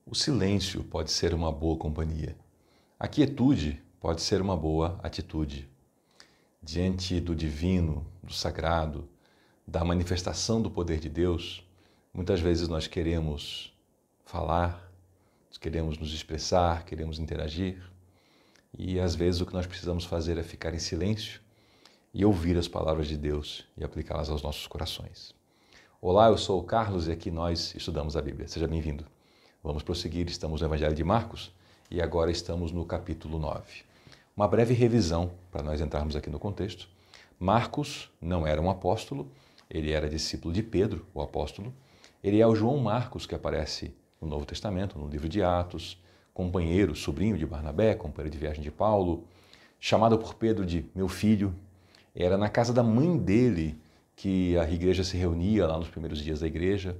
O silêncio pode ser uma boa companhia. A quietude pode ser uma boa atitude. Diante do divino, do sagrado, da manifestação do poder de Deus, muitas vezes nós queremos falar, queremos nos expressar, queremos interagir, e às vezes o que nós precisamos fazer é ficar em silêncio e ouvir as palavras de Deus e aplicá-las aos nossos corações. Olá, eu sou o Carlos e aqui nós estudamos a Bíblia. Seja bem-vindo. Vamos prosseguir, estamos no Evangelho de Marcos e agora estamos no capítulo 9. Uma breve revisão para nós entrarmos aqui no contexto. Marcos não era um apóstolo, ele era discípulo de Pedro, o apóstolo. Ele é o João Marcos que aparece no Novo Testamento, no livro de Atos, companheiro, sobrinho de Barnabé, companheiro de viagem de Paulo, chamado por Pedro de meu filho. Era na casa da mãe dele que a igreja se reunia lá nos primeiros dias da igreja.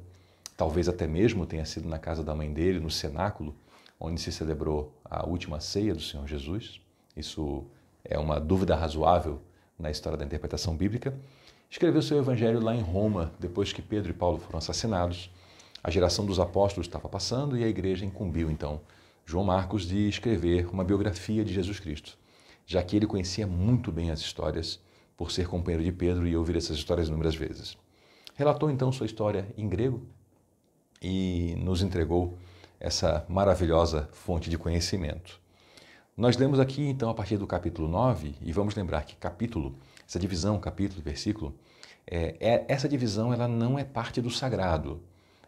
Talvez até mesmo tenha sido na casa da mãe dele, no cenáculo, onde se celebrou a última ceia do Senhor Jesus. Isso é uma dúvida razoável na história da interpretação bíblica. Escreveu seu evangelho lá em Roma, depois que Pedro e Paulo foram assassinados. A geração dos apóstolos estava passando e a igreja incumbiu, então, João Marcos de escrever uma biografia de Jesus Cristo, já que ele conhecia muito bem as histórias por ser companheiro de Pedro e ouvir essas histórias inúmeras vezes. Relatou, então, sua história em grego e nos entregou essa maravilhosa fonte de conhecimento. Nós lemos aqui, então, a partir do capítulo 9, e vamos lembrar que capítulo, essa divisão, capítulo, versículo, essa divisão ela não é parte do sagrado.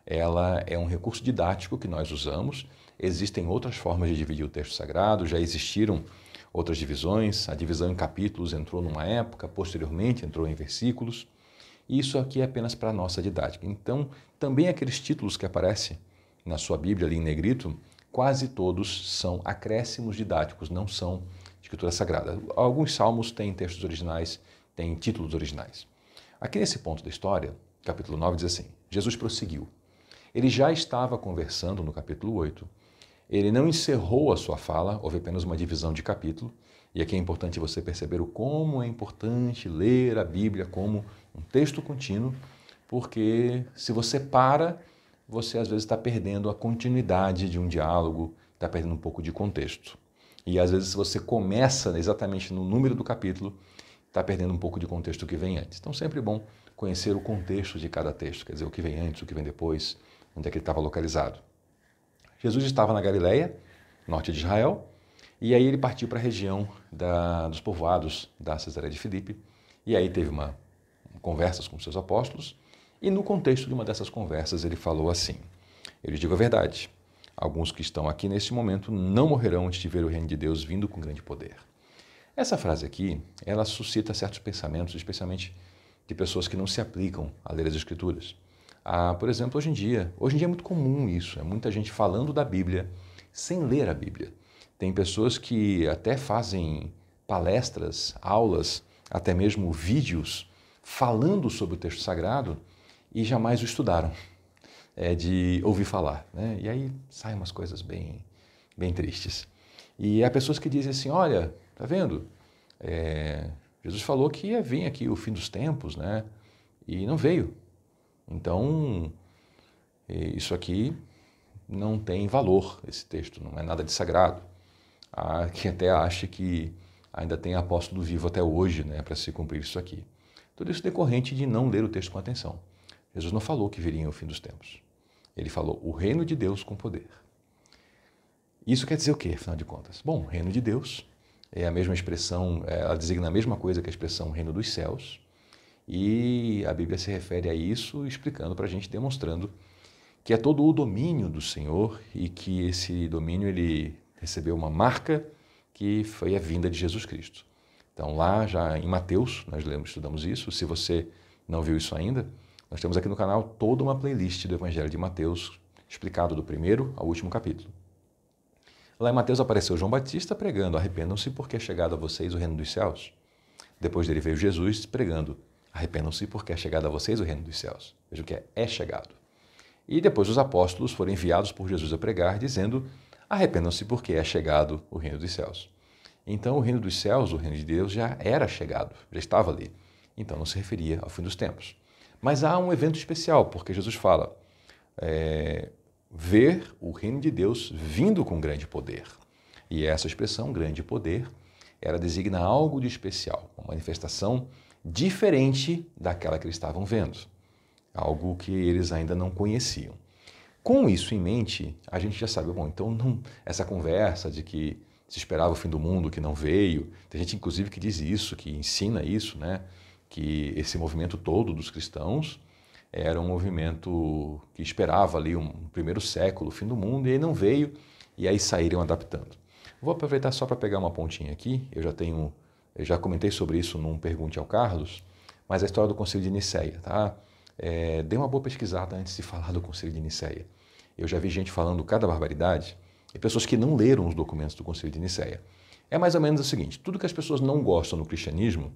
Ela é um recurso didático que nós usamos. Existem outras formas de dividir o texto sagrado, já existiram outras divisões. A divisão em capítulos entrou numa época, posteriormente entrou em versículos. E isso aqui é apenas para a nossa didática. Então, também aqueles títulos que aparecem na sua Bíblia ali em negrito, quase todos são acréscimos didáticos, não são de escritura sagrada. Alguns salmos têm textos originais, têm títulos originais. Aqui nesse ponto da história, capítulo 9 diz assim, Jesus prosseguiu. Ele já estava conversando no capítulo 8. Ele não encerrou a sua fala, houve apenas uma divisão de capítulo. E aqui é importante você perceber o como é importante ler a Bíblia como um texto contínuo, porque se você para, você às vezes está perdendo a continuidade de um diálogo, está perdendo um pouco de contexto. E às vezes se você começa exatamente no número do capítulo, está perdendo um pouco de contexto que vem antes. Então sempre é bom conhecer o contexto de cada texto, quer dizer, o que vem antes, o que vem depois, onde é que ele estava localizado. Jesus estava na Galileia, norte de Israel, e aí ele partiu para a região dos povoados da Cesareia de Filipe, e aí teve conversas com seus apóstolos, e no contexto de uma dessas conversas ele falou assim, eu lhes digo a verdade, alguns que estão aqui neste momento não morrerão antes de ver o reino de Deus vindo com grande poder. Essa frase aqui, ela suscita certos pensamentos, especialmente de pessoas que não se aplicam a ler as Escrituras. Por exemplo, hoje em dia é muito comum isso, é muita gente falando da Bíblia sem ler a Bíblia. Tem pessoas que até fazem palestras, aulas, até mesmo vídeos falando sobre o texto sagrado e jamais o estudaram, de ouvir falar, né? E aí saem umas coisas bem, bem tristes. E há pessoas que dizem assim, olha, tá vendo? Jesus falou que ia vir aqui o fim dos tempos, né? E não veio. Então, isso aqui não tem valor, esse texto, não é nada de sagrado. Há quem até ache que ainda tem apóstolo vivo até hoje, né, para se cumprir isso aqui. Tudo isso decorrente de não ler o texto com atenção. Jesus não falou que viria o fim dos tempos. Ele falou o reino de Deus com poder. Isso quer dizer o quê, afinal de contas? Bom, o reino de Deus é a mesma expressão, ela designa a mesma coisa que a expressão reino dos céus, e a Bíblia se refere a isso explicando para a gente, demonstrando que é todo o domínio do Senhor e que esse domínio ele recebeu uma marca que foi a vinda de Jesus Cristo. Então lá já em Mateus, nós estudamos isso, se você não viu isso ainda, nós temos aqui no canal toda uma playlist do Evangelho de Mateus, explicado do primeiro ao último capítulo. Lá em Mateus apareceu João Batista pregando, arrependam-se porque é chegado a vocês o reino dos céus. Depois dele veio Jesus pregando, arrependam-se porque é chegado a vocês o reino dos céus. Veja o que é chegado. E depois os apóstolos foram enviados por Jesus a pregar, dizendo, arrependam-se porque é chegado o reino dos céus. Então o reino dos céus, o reino de Deus, já era chegado, já estava ali. Então não se referia ao fim dos tempos. Mas há um evento especial, porque Jesus fala, ver o reino de Deus vindo com grande poder. E essa expressão, grande poder, era designa algo de especial, uma manifestação diferente daquela que eles estavam vendo, algo que eles ainda não conheciam. Com isso em mente, a gente já sabe, bom, então essa conversa de que se esperava o fim do mundo, que não veio, tem gente inclusive que diz isso, que ensina isso, né? Que esse movimento todo dos cristãos era um movimento que esperava ali um primeiro século, o fim do mundo, e aí não veio, e aí saíram adaptando. Vou aproveitar só para pegar uma pontinha aqui, eu já comentei sobre isso num Pergunte ao Carlos, mas a história do Concílio de Nicéia, tá? Dê uma boa pesquisada antes de falar do Concílio de Nicéia. Eu já vi gente falando cada barbaridade, e pessoas que não leram os documentos do Concílio de Nicéia. É mais ou menos o seguinte, tudo que as pessoas não gostam no cristianismo,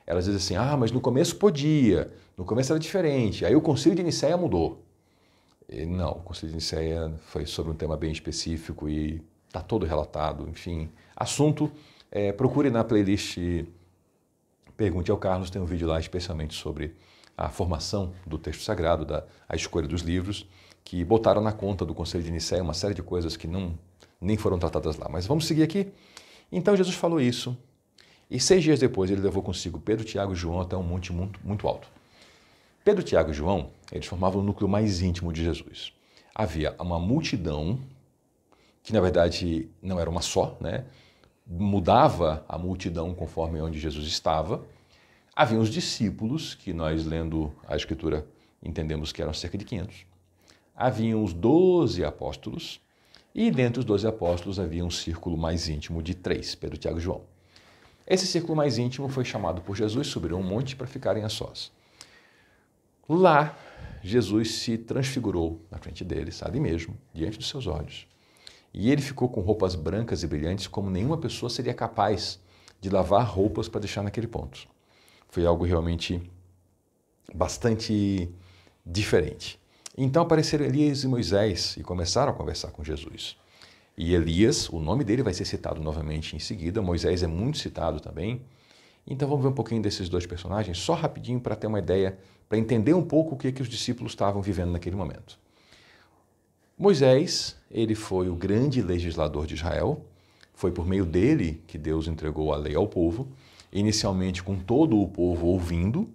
elas dizem assim, mas no começo podia, no começo era diferente, aí o Concílio de Nicéia mudou. E não, o Concílio de Nicéia foi sobre um tema bem específico e está todo relatado, enfim. Assunto, procure na playlist Pergunte ao Carlos, tem um vídeo lá especialmente sobre a formação do texto sagrado, a escolha dos livros, que botaram na conta do Concílio de Nicéia uma série de coisas que nem foram tratadas lá. Mas vamos seguir aqui. Então Jesus falou isso, e 6 dias depois ele levou consigo Pedro, Tiago e João até um monte muito, muito alto. Pedro, Tiago e João, eles formavam o núcleo mais íntimo de Jesus. Havia uma multidão, que na verdade não era uma só, né? Mudava a multidão conforme onde Jesus estava. Havia os discípulos, que nós lendo a Escritura entendemos que eram cerca de 500. Haviam os 12 apóstolos, e dentre os 12 apóstolos havia um círculo mais íntimo de 3, Pedro, Tiago e João. Esse círculo mais íntimo foi chamado por Jesus, subiram um monte para ficarem a sós. Lá, Jesus se transfigurou na frente deles, ali mesmo, diante dos seus olhos. E ele ficou com roupas brancas e brilhantes, como nenhuma pessoa seria capaz de lavar roupas para deixar naquele ponto. Foi algo realmente bastante diferente. Então apareceram Elias e Moisés e começaram a conversar com Jesus. E Elias, o nome dele vai ser citado novamente em seguida, Moisés é muito citado também. Então vamos ver um pouquinho desses dois personagens, só rapidinho para ter uma ideia, para entender um pouco o que os discípulos estavam vivendo naquele momento. Moisés, ele foi o grande legislador de Israel, foi por meio dele que Deus entregou a lei ao povo, inicialmente com todo o povo ouvindo,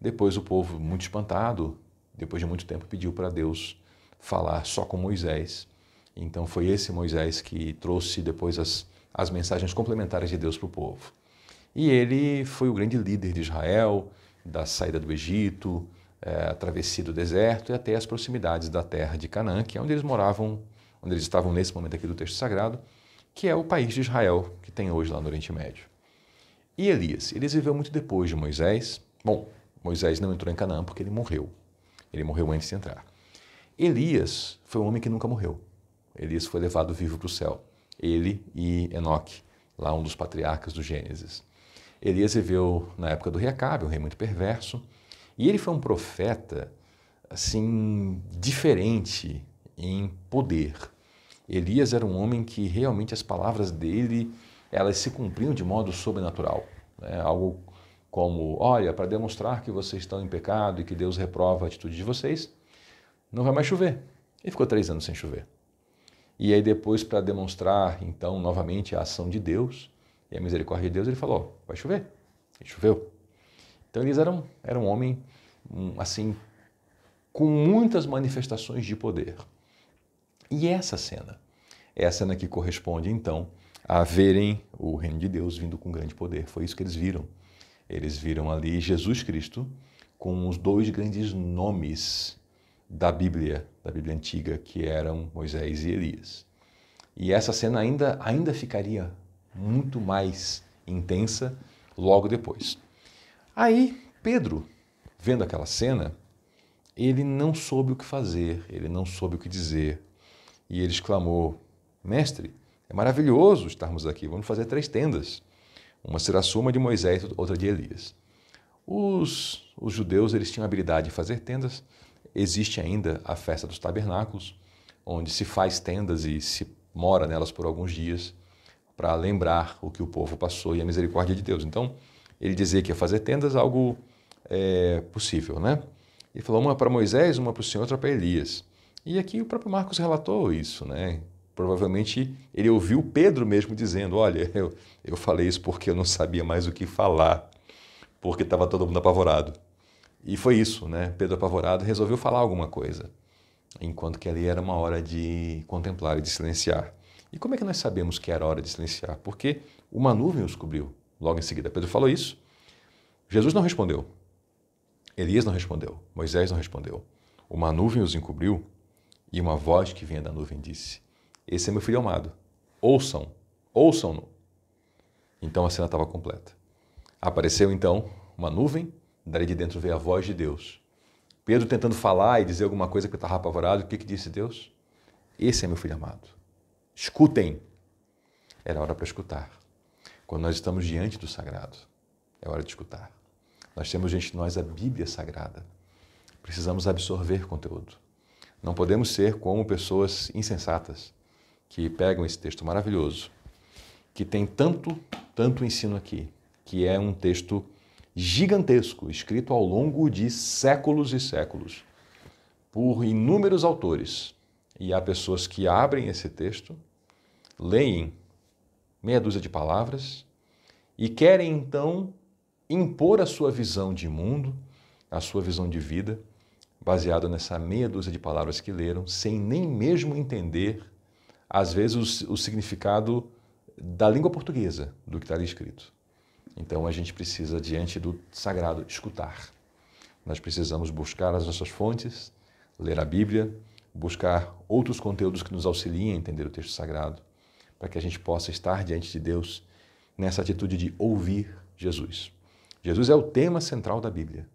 depois o povo muito espantado, depois de muito tempo pediu para Deus falar só com Moisés. Então foi esse Moisés que trouxe depois as mensagens complementares de Deus para o povo. E ele foi o grande líder de Israel, da saída do Egito, a travessia do deserto e até as proximidades da terra de Canaã, que é onde eles moravam, onde eles estavam nesse momento aqui do texto sagrado, que é o país de Israel, que tem hoje lá no Oriente Médio. E Elias viveu muito depois de Moisés. Bom, Moisés não entrou em Canaã porque ele morreu. Ele morreu antes de entrar. Elias foi um homem que nunca morreu. Elias foi levado vivo para o céu. Ele e Enoque, lá um dos patriarcas do Gênesis. Elias viveu na época do rei Acabe, um rei muito perverso, e ele foi um profeta, assim, diferente em poder. Elias era um homem que realmente as palavras dele, elas se cumpriam de modo sobrenatural. Né? Algo como, olha, para demonstrar que vocês estão em pecado e que Deus reprova a atitude de vocês, não vai mais chover. E ficou 3 anos sem chover. E aí depois, para demonstrar, então, novamente a ação de Deus e a misericórdia de Deus, ele falou, vai chover. E choveu. Então, Elias era um homem, assim, com muitas manifestações de poder. E essa cena é a cena que corresponde, então, a verem o reino de Deus vindo com grande poder. Foi isso que eles viram. Eles viram ali Jesus Cristo com os 2 grandes nomes da Bíblia Antiga, que eram Moisés e Elias. E essa cena ainda ficaria muito mais intensa logo depois. Aí, Pedro, vendo aquela cena, ele não soube o que fazer, ele não soube o que dizer. E ele exclamou, mestre, é maravilhoso estarmos aqui, vamos fazer 3 tendas. Uma será sua, uma de Moisés, outra de Elias. Os judeus eles tinham a habilidade de fazer tendas. Existe ainda a festa dos tabernáculos, onde se faz tendas e se mora nelas por alguns dias para lembrar o que o povo passou e a misericórdia de Deus. Então, ele dizia que ia fazer tendas, algo possível, né? Ele falou, uma para Moisés, uma para o Senhor, outra para Elias. E aqui o próprio Marcos relatou isso, né? Provavelmente ele ouviu Pedro mesmo dizendo, olha, eu falei isso porque eu não sabia mais o que falar, porque estava todo mundo apavorado. E foi isso, né? Pedro apavorado resolveu falar alguma coisa, enquanto que ali era uma hora de contemplar e de silenciar. E como é que nós sabemos que era hora de silenciar? Porque uma nuvem os cobriu. Logo em seguida, Pedro falou isso. Jesus não respondeu. Elias não respondeu. Moisés não respondeu. Uma nuvem os encobriu e uma voz que vinha da nuvem disse, esse é meu filho amado. Ouçam, ouçam-no. Então a cena estava completa. Apareceu então uma nuvem, dali de dentro veio a voz de Deus. Pedro tentando falar e dizer alguma coisa que estava apavorado, o que disse Deus? Esse é meu filho amado. Escutem. Era hora para escutar. Quando nós estamos diante do sagrado, é hora de escutar. Nós temos diante de nós a Bíblia Sagrada. Precisamos absorver conteúdo. Não podemos ser como pessoas insensatas que pegam esse texto maravilhoso, que tem tanto ensino aqui, que é um texto gigantesco, escrito ao longo de séculos e séculos, por inúmeros autores. E há pessoas que abrem esse texto, leem meia dúzia de palavras e querem então impor a sua visão de mundo, a sua visão de vida, baseado nessa meia dúzia de palavras que leram, sem nem mesmo entender, às vezes, o significado da língua portuguesa do que está ali escrito. Então, a gente precisa, diante do sagrado, escutar. Nós precisamos buscar as nossas fontes, ler a Bíblia, buscar outros conteúdos que nos auxiliem a entender o texto sagrado, para que a gente possa estar diante de Deus nessa atitude de ouvir Jesus. Jesus é o tema central da Bíblia.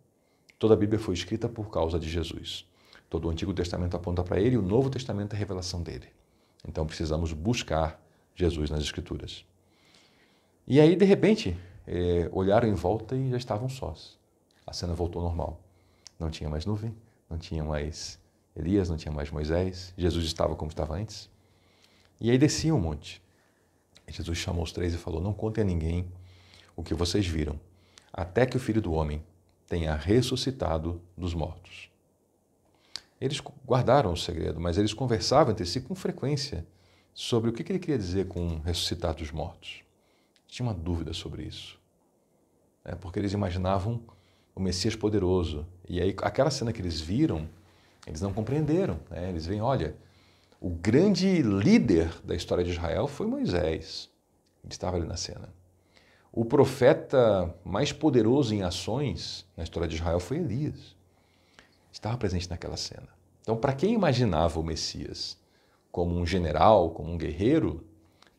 Toda a Bíblia foi escrita por causa de Jesus. Todo o Antigo Testamento aponta para ele e o Novo Testamento é a revelação dele. Então precisamos buscar Jesus nas Escrituras. E aí, de repente, olharam em volta e já estavam sós. A cena voltou ao normal. Não tinha mais nuvem, não tinha mais Elias, não tinha mais Moisés. Jesus estava como estava antes. E aí descia um monte. E Jesus chamou os três e falou, não contem a ninguém o que vocês viram, até que o Filho do Homem tenha ressuscitado dos mortos. Eles guardaram o segredo, mas eles conversavam entre si com frequência sobre o que ele queria dizer com ressuscitar dos mortos. Tinha uma dúvida sobre isso, porque eles imaginavam o Messias poderoso. E aí, aquela cena que eles viram, eles não compreenderam. Eles veem, olha, o grande líder da história de Israel foi Moisés. Ele estava ali na cena. O profeta mais poderoso em ações na história de Israel foi Elias. Estava presente naquela cena. Então, para quem imaginava o Messias como um general, como um guerreiro,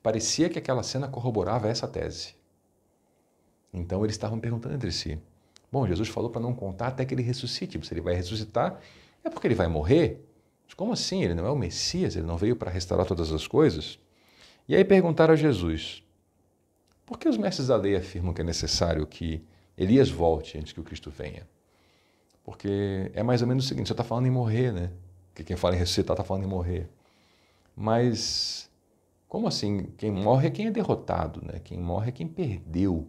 parecia que aquela cena corroborava essa tese. Então, eles estavam perguntando entre si, bom, Jesus falou para não contar até que ele ressuscite. Se ele vai ressuscitar, é porque ele vai morrer? Mas como assim? Ele não é o Messias? Ele não veio para restaurar todas as coisas? E aí perguntaram a Jesus, por que os mestres da lei afirmam que é necessário que Elias volte antes que o Cristo venha? Porque é mais ou menos o seguinte, você está falando em morrer, né? Porque quem fala em ressuscitar está falando em morrer. Mas, como assim? Quem morre é quem é derrotado, né? Quem morre é quem perdeu.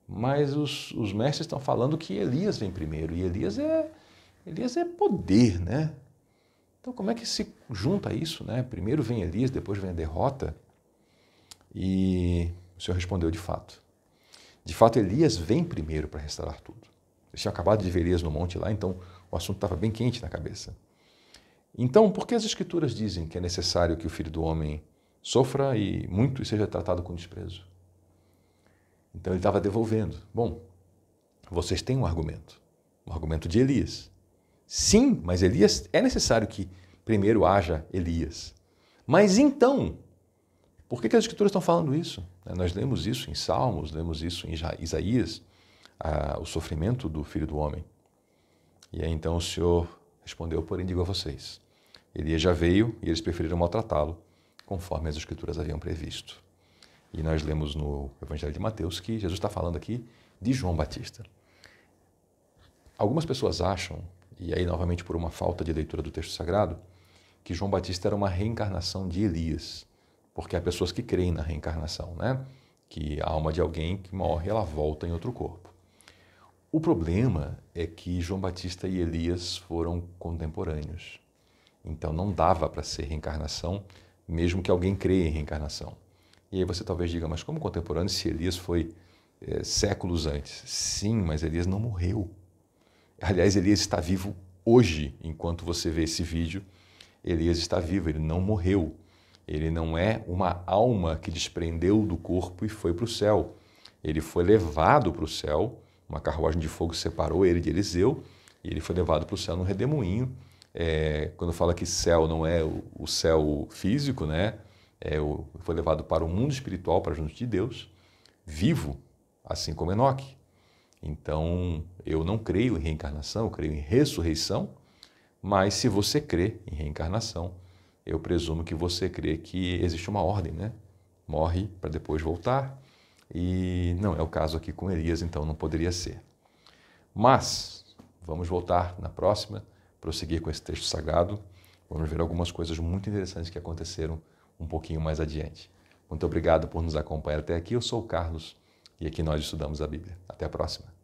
Mas os mestres estão falando que Elias vem primeiro, e Elias é poder, né? Então, como é que se junta isso, né? Primeiro vem Elias, depois vem a derrota. E o Senhor respondeu, de fato. De fato, Elias vem primeiro para restaurar tudo. Eles tinham acabado de ver Elias no monte lá, então o assunto estava bem quente na cabeça. Então, por que as Escrituras dizem que é necessário que o Filho do Homem sofra e muito e seja tratado com desprezo? Então ele estava devolvendo. Bom, vocês têm um argumento de Elias. Sim, mas Elias, é necessário que primeiro haja Elias. Mas então, por que as Escrituras estão falando isso? Nós lemos isso em Salmos, lemos isso em Isaías, o sofrimento do Filho do Homem. E aí então o Senhor respondeu, porém digo a vocês, Elias já veio e eles preferiram maltratá-lo, conforme as Escrituras haviam previsto. E nós lemos no Evangelho de Mateus que Jesus está falando aqui de João Batista. Algumas pessoas acham, e aí novamente por uma falta de leitura do texto sagrado, que João Batista era uma reencarnação de Elias, porque há pessoas que creem na reencarnação, né? Que a alma de alguém que morre, ela volta em outro corpo. O problema é que João Batista e Elias foram contemporâneos. Então não dava para ser reencarnação, mesmo que alguém creia em reencarnação. E aí você talvez diga, mas como contemporâneo se Elias foi séculos antes? Sim, mas Elias não morreu. Aliás, Elias está vivo hoje, enquanto você vê esse vídeo. Elias está vivo, ele não morreu. Ele não é uma alma que desprendeu do corpo e foi para o céu. Ele foi levado para o céu, uma carruagem de fogo separou ele de Eliseu, e ele foi levado para o céu no redemoinho. Quando fala que céu não é o céu físico, né? Foi levado para o mundo espiritual, para junto de Deus, vivo, assim como Enoque. Então, eu não creio em reencarnação, eu creio em ressurreição, mas se você crê em reencarnação, eu presumo que você crê que existe uma ordem, né? Morre para depois voltar, e não é o caso aqui com Elias, então não poderia ser. Mas, vamos voltar na próxima, prosseguir com esse texto sagrado, vamos ver algumas coisas muito interessantes que aconteceram um pouquinho mais adiante. Muito obrigado por nos acompanhar até aqui, eu sou o Carlos, e aqui nós estudamos a Bíblia. Até a próxima.